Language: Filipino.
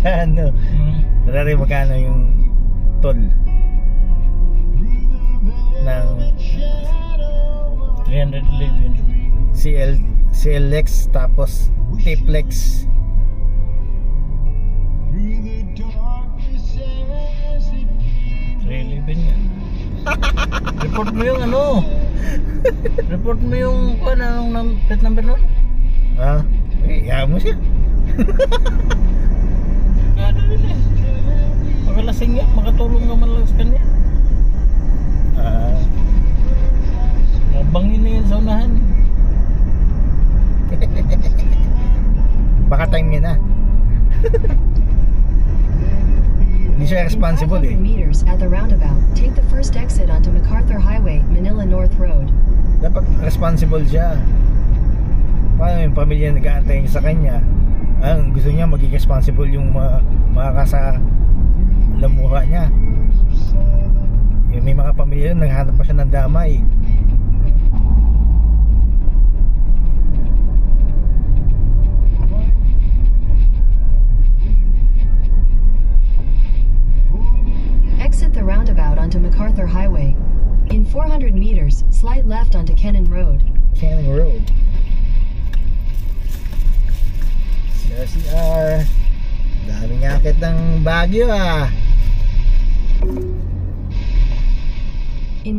Magkano? Dati magkano yung toll ng 311. CLX tapos T-Flex? 311 yan. Report mo yung ano. Report mo yung anong plate number nun. Ah, iya mo siya. Kaya din eh. Magalasing yan. Makatulong naman lang sa kanya. Ah, Bangin na yun sa unahan. baka time niya na. Hindi siya responsible eh. 500 meters at the roundabout, take the first exit onto MacArthur Highway, Manila North Road. Dapat responsible siya. Paano yung pamilya nag-aantay niya sa kanya? Gusto niya maging responsible yung mga kasalamuha niya. May mga pamilya yun, naghahanap pa siya ng damay. Exit the roundabout onto MacArthur Highway. In 400 meters, slide left onto Kennan Road. Canning Road. CR. Daming akit ng Baguio ah. In